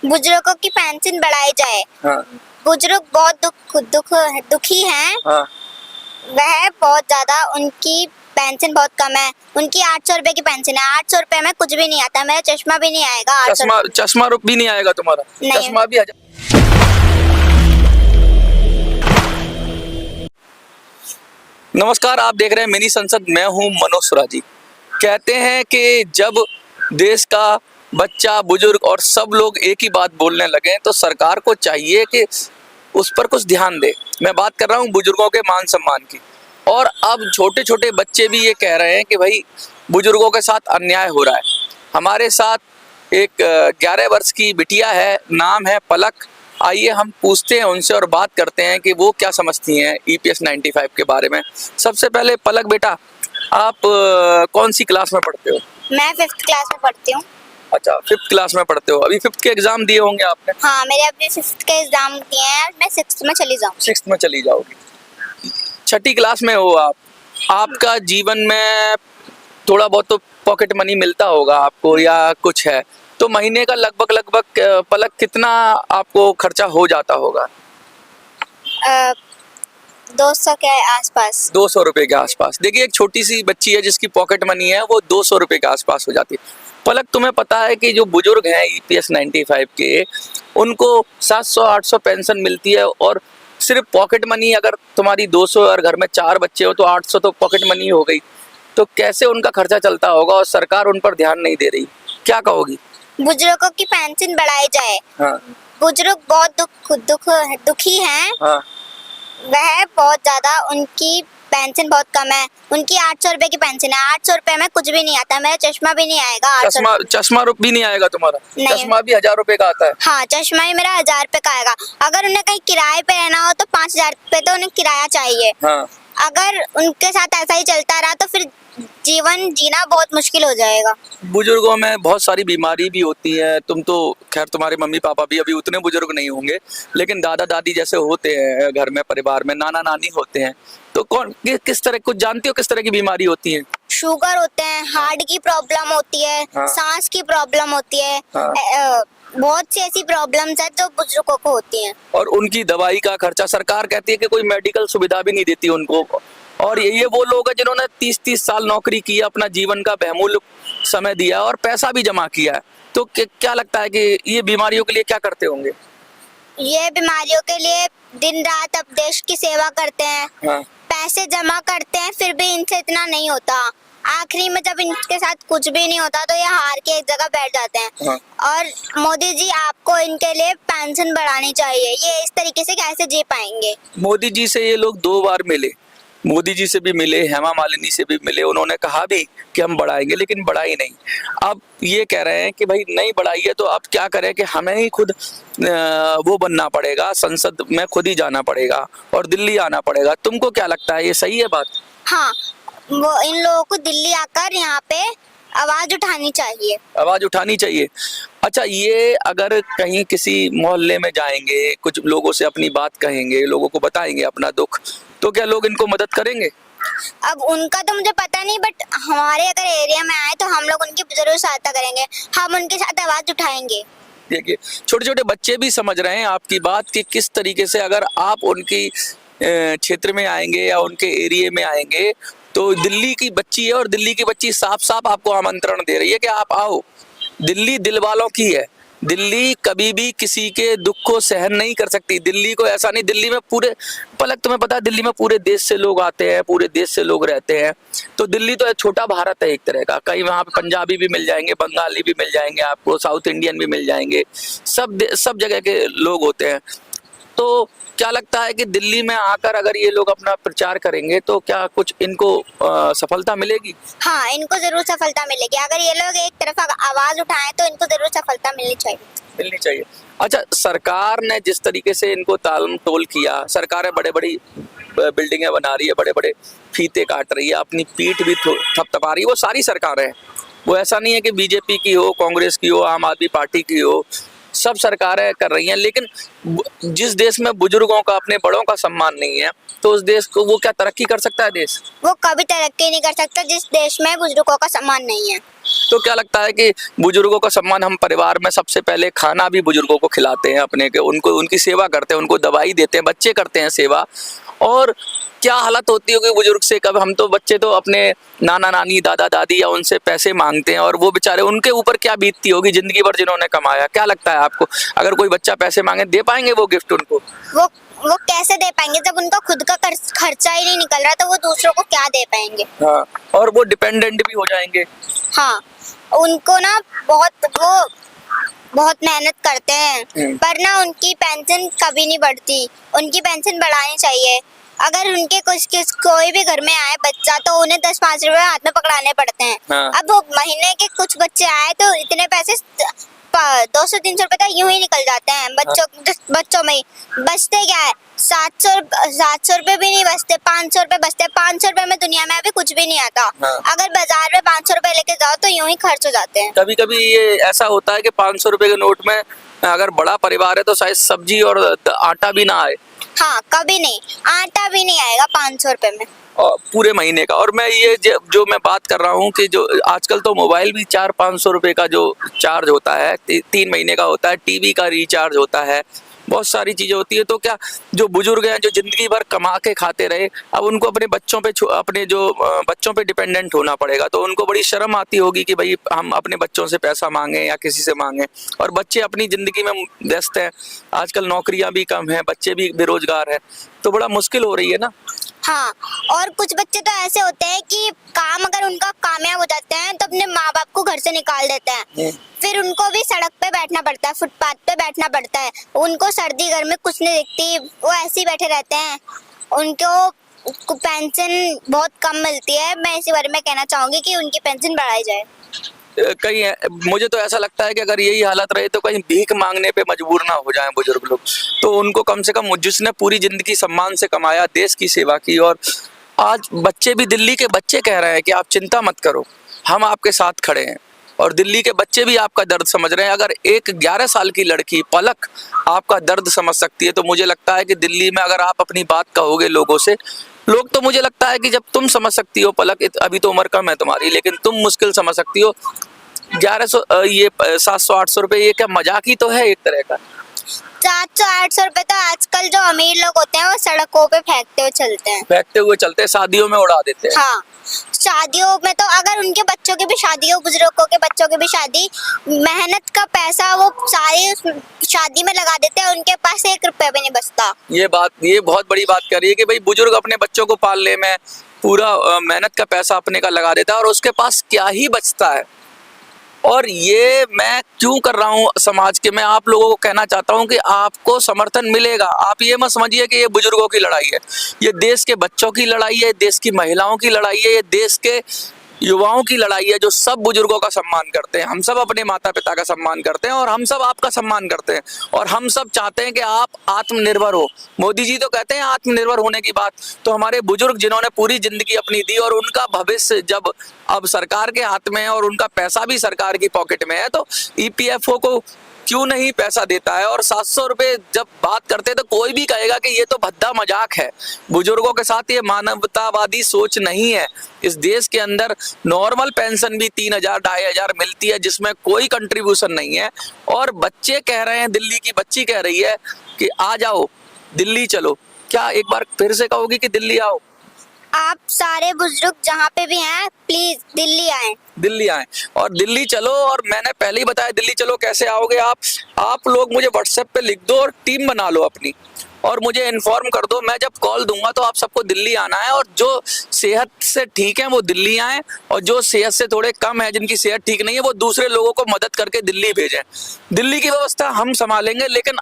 बुजुर्गों की पेंशन बढ़ाई जाए। हाँ। बुजुर्ग बहुत दुखी हैं। हाँ। वह बहुत ज्यादा, उनकी पेंशन बहुत कम है। उनकी 800 रुपए की पेंशन है। 800 रुपए में कुछ भी नहीं आता। मेरा चश्मा भी नहीं आएगा 800 चश्मा भी नहीं आएगा तुम्हारा? नहीं। चश्मा भी नमस्कार, आप देख रहे हैं मिनी संसद। मैं हूं मनोज सुराजी। कहते हैं कि जब देश का बच्चा, बुजुर्ग और सब लोग एक ही बात बोलने लगे तो सरकार को चाहिए कि उस पर कुछ ध्यान दे। मैं बात कर रहा हूं बुजुर्गों के मान सम्मान की। और अब छोटे छोटे बच्चे भी ये कह रहे हैं कि भाई बुजुर्गों के साथ अन्याय हो रहा है। हमारे साथ एक 11 वर्ष की बिटिया है, नाम है पलक। आइए हम पूछते हैं उनसे और बात करते हैं कि वो क्या समझती हैं EPS 95 के बारे में। सबसे पहले पलक बेटा, आप कौन सी क्लास में पढ़ते हो? मैं 5th क्लास में पढ़ती हूँ। अच्छा, 5th क्लास में पढ़ते हो। अभी 5th के एग्जाम दिए होंगे आपने? हाँ, मेरे अभी 5th के एग्जाम दिए हैं। मैं 6th में चली जाऊँ। 6th में चली जाओगी। 6ठी क्लास में हो आप। आपका जीवन में थोड़ा बहुत तो पॉकेट मनी मिलता होगा आपको या कुछ है, तो महीने का लगभग पलक कितना आपको खर्चा हो जाता होगा? 200 के आसपास। 200 रुपए के आसपास। देखिए, एक छोटी सी बच्ची है जिसकी पॉकेट मनी है वो 200 रुपए के आसपास हो जाती है। पलक, तुम्हें पता है कि जो बुजुर्ग हैं EPS 95 के, उनको 700-800 पेंशन मिलती है और सिर्फ पॉकेट मनी अगर तुम्हारी 200 और घर में 4 बच्चे हो तो 800 तो पॉकेट मनी हो गई। तो कैसे उनका खर्चा चलता होगा और सरकार उन पर ध्यान नहीं दे रही? क्या कहोगी? बुजुर्गों की पेंशन बढ़ाई जाए। हाँ। बुजुर्ग बहुत दुखी हैं। हाँ। वह बहुत ज्यादा, उनकी पेंशन बहुत कम है। उनकी 800 रुपए की पेंशन है। 800 रुपए में कुछ भी नहीं आता। मेरा चश्मा भी नहीं आएगा 800। चश्मा भी नहीं आएगा तुम्हारा? नहीं। चश्मा भी 1000 रुपए का आता है? हाँ, चश्मा ही मेरा 1000 रुपए का आएगा। अगर उन्हें कहीं किराए पे रहना हो तो 5000 रुपए तो उन्हें किराया चाहिए। हाँ। अगर उनके साथ ऐसा ही चलता रहा तो फिर जीवन जीना बहुत मुश्किल हो जाएगा। बुजुर्गों में बहुत सारी बीमारी भी होती है। तुम तो खैर, तुम्हारे मम्मी पापा भी अभी उतने बुजुर्ग नहीं होंगे, लेकिन दादा दादी जैसे होते हैं घर में, परिवार में नाना नानी होते हैं, तो किस तरह, कुछ जानती हो किस तरह की बीमारी होती है? शुगर होते हैं, हार्ट की प्रॉब्लम होती है। हाँ। सांस की प्रॉब्लम होती है। हाँ। बहुत सी ऐसी प्रॉब्लम्स है जो बुजुर्गों को होती हैं। और उनकी दवाई का खर्चा सरकार कहती है कि कोई मेडिकल सुविधा भी नहीं देती उनको। और ये वो लोग हैं जिन्होंने 30-30 साल नौकरी की, अपना जीवन का बहुमूल्य समय दिया और पैसा भी जमा किया है। तो क्या लगता है कि ये बीमारियों के लिए क्या करते होंगे? ये बीमारियों के लिए दिन रात अब देश की सेवा करते हैं। हाँ। पैसे जमा करते हैं, फिर भी इनसे इतना नहीं होता। आखिरी में जब इनके साथ कुछ भी नहीं होता तो ये हार के एक जगह बैठ जाते हैं। हाँ। और मोदी जी, आपको इनके लिए पेंशन बढ़ानी चाहिए। ये इस तरीके से कैसे जी पाएंगे? मोदी जी से ये लोग 2 बार मिले। मोदी जी से भी मिले, हेमा मालिनी से भी मिले। उन्होंने कहा भी कि हम बढ़ाएंगे, लेकिन बढ़ाई नहीं। अब ये कह रहे हैं कि भाई नहीं बढ़ाई है तो अब क्या करें कि हमें ही खुद वो बनना पड़ेगा, संसद में खुद ही जाना पड़ेगा और दिल्ली आना पड़ेगा। तुमको क्या लगता है, ये सही है बात? हाँ, वो इन लोगों को दिल्ली आकर यहाँ पे आवाज उठानी चाहिए। आवाज उठानी चाहिए। अच्छा, ये अगर कहीं किसी मोहल्ले में जाएंगे, कुछ लोगों से अपनी बात कहेंगे, लोगों को बताएंगे अपना दुख, तो क्या लोग इनको मदद करेंगे? अब उनका तो मुझे पता नहीं, बट हमारे अगर एरिया में आए तो हम लोग उनकी जरूर सहायता करेंगे। हम उनके साथ आवाज उठाएंगे। देखिए, छोटे छोटे बच्चे भी समझ रहे हैं आपकी बात कि किस तरीके से अगर आप उनकी क्षेत्र में आएंगे या उनके एरिया में आएंगे तो दिल्ली की बच्ची है और दिल्ली की बच्ची साफ साफ आपको आमंत्रण दे रही है कि आप आओ। दिल्ली दिल वालों की है। दिल्ली कभी भी किसी के दुख को सहन नहीं कर सकती। दिल्ली को ऐसा नहीं, दिल्ली में पूरे, पलक तुम्हें पता है, दिल्ली में पूरे देश से लोग आते हैं, पूरे देश से लोग रहते हैं। तो दिल्ली तो एक छोटा भारत है एक तरह का। कहीं वहाँ पे पंजाबी भी मिल जाएंगे, बंगाली भी मिल जाएंगे, आपको साउथ इंडियन भी मिल जाएंगे, सब जगह के लोग होते हैं। तो क्या लगता है कि दिल्ली में आकर अगर ये लोग अपना प्रचार करेंगे तो क्या कुछ इनको सफलता मिलेगी? हाँ, इनको जरूर सफलता मिलेगी। अगर ये लोग एक तरफ आवाज उठाएं तो इनको जरूर सफलता मिलनी चाहिए। अच्छा, सरकार ने जिस तरीके से इनको तालम तोल किया, सरकारें बड़े बड़ी बिल्डिंगें बना रही है, बड़े बड़े फीते काट रही है, अपनी पीठ भी थपथपा रही है, वो सारी सरकारें हैं। वो ऐसा नहीं है कि बीजेपी की हो, कांग्रेस की हो, आम आदमी पार्टी की हो, सब सरकारें कर रही हैं। लेकिन जिस देश में बुजुर्गों का, अपने बड़ों का सम्मान नहीं है, तो उस देश को वो क्या तरक्की कर सकता है देश? वो कभी तरक्की नहीं कर सकता जिस देश में बुजुर्गों का सम्मान नहीं है। तो क्या लगता है कि बुजुर्गों का सम्मान, हम परिवार में सबसे पहले खाना भी बुजुर्गों को खिलाते हैं अपने के, उनको उनकी सेवा करते हैं, उनको दवाई देते हैं, बच्चे करते हैं सेवा, और क्या हालत होती होगी बुजुर्ग से? कब हम तो बच्चे तो अपने नाना नानी दादा दादी या उनसे पैसे मांगते हैं, और वो बेचारे उनके ऊपर क्या बीतती होगी जिंदगी भर जिन्होंने कमाया? क्या लगता है आपको, अगर कोई बच्चा पैसे मांगे दे पाएंगे वो गिफ्ट उनको? वो कैसे दे पाएंगे जब उनका खुद का खर्चा ही नहीं निकल रहा, तो वो दूसरों को क्या दे पाएंगे? हाँ, और वो डिपेंडेंट भी हो जाएंगे। हाँ, उनको ना बहुत मेहनत करते हैं, पर ना उनकी पेंशन कभी नहीं बढ़ती। उनकी पेंशन बढ़ानी चाहिए। अगर उनके कोई भी घर में आए बच्चा, तो उन्हें 10-5 रुपए हाथ में पकड़ाने पड़ते हैं। हाँ। अब वो महीने के कुछ बच्चे आए तो इतने पैसे 200-300 रुपए तो यूं ही निकल जाते हैं बच्चों में ही। बचते क्या है? 700 रुपए भी नहीं बचते, 500 रुपए बचते। 500 रुपए में दुनिया में अभी कुछ भी नहीं आता। हाँ। अगर बाजार में 500 रुपए लेके जाओ तो यूं ही खर्च हो जाते हैं। कभी कभी ये ऐसा होता है कि 500 रुपए के नोट में अगर बड़ा परिवार है तो शायद सब्जी और आटा भी ना आए। हाँ, कभी नहीं, आटा भी नहीं आएगा 500 रुपए में और पूरे महीने का। और मैं ये जो मैं बात कर रहा हूँ कि जो आजकल तो मोबाइल भी 400-500 रुपए का जो चार्ज होता है, 3 महीने का होता है, टीवी का रिचार्ज होता है, बहुत सारी चीजें होती है। तो क्या जो बुजुर्ग हैं जो जिंदगी भर कमा के खाते रहे, अब उनको अपने बच्चों पे डिपेंडेंट होना पड़ेगा, तो उनको बड़ी शर्म आती होगी कि भाई हम अपने बच्चों से पैसा मांगे या किसी से मांगे। और बच्चे अपनी जिंदगी में व्यस्त हैं, आजकल नौकरियां भी कम हैं, बच्चे भी बेरोजगार हैं, तो बड़ा मुश्किल हो रही है ना। हाँ, और कुछ बच्चे तो ऐसे होते हैं कि काम अगर उनका कामयाब हो जाते हैं तो अपने माँ बाप को घर से निकाल देते हैं। फिर उनको भी सड़क पे बैठना पड़ता है, फुटपाथ पे बैठना पड़ता है। उनको सर्दी गर्मी कुछ नहीं दिखती, वो ऐसे ही बैठे रहते हैं। उनको पेंशन बहुत कम मिलती है। मैं इसी बारे में कहना चाहूंगी कि उनकी पेंशन बढ़ाई जाए। कहीं मुझे तो ऐसा लगता है कि अगर यही हालत रहे तो कहीं भीख मांगने पे मजबूर ना हो जाएं बुजुर्ग लोग, तो उनको कम से कम, जिसने पूरी जिंदगी सम्मान से कमाया, देश की सेवा की, और आज बच्चे भी, दिल्ली के बच्चे कह रहे हैं कि आप चिंता मत करो, हम आपके साथ खड़े हैं, और दिल्ली के बच्चे भी आपका दर्द समझ रहे हैं। अगर एक 11 साल की लड़की पलक आपका दर्द समझ सकती है, तो मुझे लगता है कि दिल्ली में अगर आप अपनी बात कहोगे लोगों से, लोग, तो मुझे लगता है कि जब तुम समझ सकती हो पलक, अभी तो उम्र कम है तुम्हारी, लेकिन तुम मुश्किल समझ सकती हो। 1100 ये 700-800 रुपए, ये क्या मजाक ही तो है एक तरह का। 700-800 रुपए तो आजकल जो अमीर लोग होते हैं वो सड़कों पे फेंकते हुए चलते हैं, शादियों में उड़ा देते हैं। हाँ, शादियों में तो अगर उनके बच्चों की भी शादी हो, बुजुर्गों के बच्चों की भी शादी, मेहनत का पैसा वो सारी उस शादी में लगा देते हैं, उनके पास 1 रुपया भी नहीं बचता। ये बहुत बड़ी बात कर रही है कि भाई बुजुर्ग अपने बच्चों को पालने में पूरा मेहनत का पैसा अपने का लगा देता है, और उसके पास क्या ही बचता है। और ये मैं क्यों कर रहा हूँ समाज के, मैं आप लोगों को कहना चाहता हूँ कि आपको समर्थन मिलेगा। आप ये मत समझिए कि ये बुजुर्गों की लड़ाई है, ये देश के बच्चों की लड़ाई है, देश की महिलाओं की लड़ाई है, ये देश के युवाओं की लड़ाई है, जो सब बुजुर्गों का सम्मान करते हैं। हम सब अपने माता पिता का सम्मान करते हैं, और हम सब आपका सम्मान करते हैं, और हम सब चाहते हैं कि आप आत्मनिर्भर हो। मोदी जी तो कहते हैं आत्मनिर्भर होने की बात, तो हमारे बुजुर्ग जिन्होंने पूरी जिंदगी अपनी दी, और उनका भविष्य जब अब सरकार के हाथ में है और उनका पैसा भी सरकार की पॉकेट में है, तो EPFO को क्यों नहीं पैसा देता है। और 700 रुपए जब बात करते हैं तो कोई भी कहेगा कि ये तो भद्दा मजाक है, बुजुर्गों के साथ ये मानवतावादी सोच नहीं है। इस देश के अंदर नॉर्मल पेंशन भी 3000-2500 मिलती है, जिसमें कोई कंट्रीब्यूशन नहीं है। और बच्चे कह रहे हैं, दिल्ली की बच्ची कह रही है कि आ जाओ दिल्ली चलो। क्या एक बार फिर से कहोगी कि दिल्ली आओ? आप सारे बुजुर्ग जहाँ पे भी हैं, प्लीज दिल्ली आएं, और दिल्ली चलो। और मैंने पहले ही बताया दिल्ली चलो कैसे आओगे आप लोग मुझे व्हाट्सएप पे लिख दो और टीम बना लो अपनी, और मुझे इन्फॉर्म कर दो। मैं जब कॉल दूंगा तो आप सबको दिल्ली आना है, और जो सेहत से ठीक है वो दिल्ली आए, और जो सेहत से थोड़े कम है, जिनकी सेहत ठीक नहीं है, वो दूसरे लोगों को मदद करके दिल्ली भेजें। दिल्ली की व्यवस्था हम संभालेंगे, लेकिन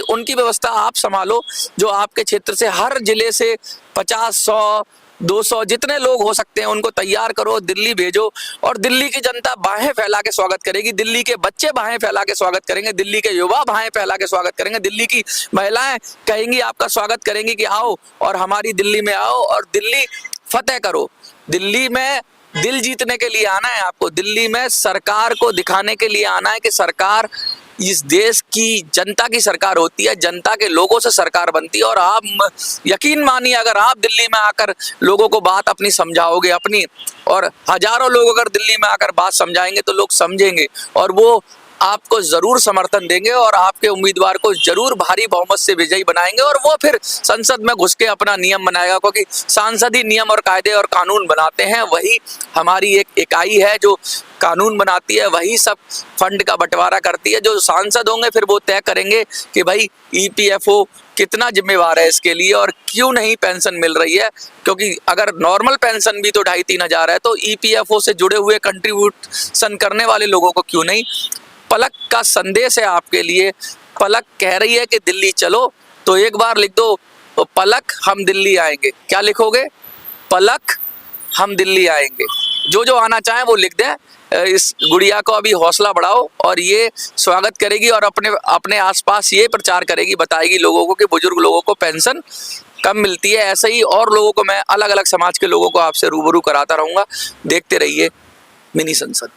उनकी व्यवस्था आप संभालो। जो आपके क्षेत्र से, हर जिले से 50, 100, 200 जितने लोग हो सकते हैं उनको तैयार करो, दिल्ली भेजो। और दिल्ली की जनता बाहें फैला के स्वागत करेगी, दिल्ली के बच्चे बाहें फैला के स्वागत करेंगे, दिल्ली के युवा बाहें फैला के स्वागत करेंगे, दिल्ली की महिलाएं कहेंगी, आपका स्वागत करेंगी कि आओ और हमारी दिल्ली में आओ और दिल्ली फतेह करो। दिल्ली में दिल जीतने के लिए आना है आपको, दिल्ली में सरकार को दिखाने के लिए आना है कि सरकार इस देश की जनता की सरकार होती है, जनता के लोगों से सरकार बनती है। और आप यकीन मानिए, अगर आप दिल्ली में आकर लोगों को बात अपनी समझाओगे अपनी, और हजारों लोग अगर दिल्ली में आकर बात समझाएंगे तो लोग समझेंगे और वो आपको जरूर समर्थन देंगे और आपके उम्मीदवार को जरूर भारी बहुमत से विजयी बनाएंगे। और वो फिर संसद में घुस के अपना नियम बनाएगा, क्योंकि सांसद ही नियम और कायदे और कानून बनाते हैं। वही हमारी एक इकाई है जो कानून बनाती है, वही सब फंड का बंटवारा करती है। जो सांसद होंगे फिर वो तय करेंगे कि भाई ईपीएफओ कितना जिम्मेवार है इसके लिए और क्यों नहीं पेंशन मिल रही है। क्योंकि अगर नॉर्मल पेंशन भी तो 2,500-3 हज़ार है, तो ईपीएफओ से जुड़े हुए कंट्रीब्यूशन करने वाले लोगों को क्यों नहीं। पलक का संदेश है आपके लिए। पलक कह रही है कि दिल्ली चलो, तो एक बार लिख दो, पलक हम दिल्ली आएंगे। क्या लिखोगे? पलक हम दिल्ली आएंगे। जो जो आना चाहे वो लिख दें। इस गुड़िया को अभी हौसला बढ़ाओ और ये स्वागत करेगी और अपने आसपास ये प्रचार करेगी, बताएगी लोगों को कि बुजुर्ग लोगों को पेंशन कम मिलती है। ऐसे ही और लोगों को मैं अलग अलग समाज के लोगों को आपसे रूबरू कराता रहूंगा। देखते रहिए मिनी संसद।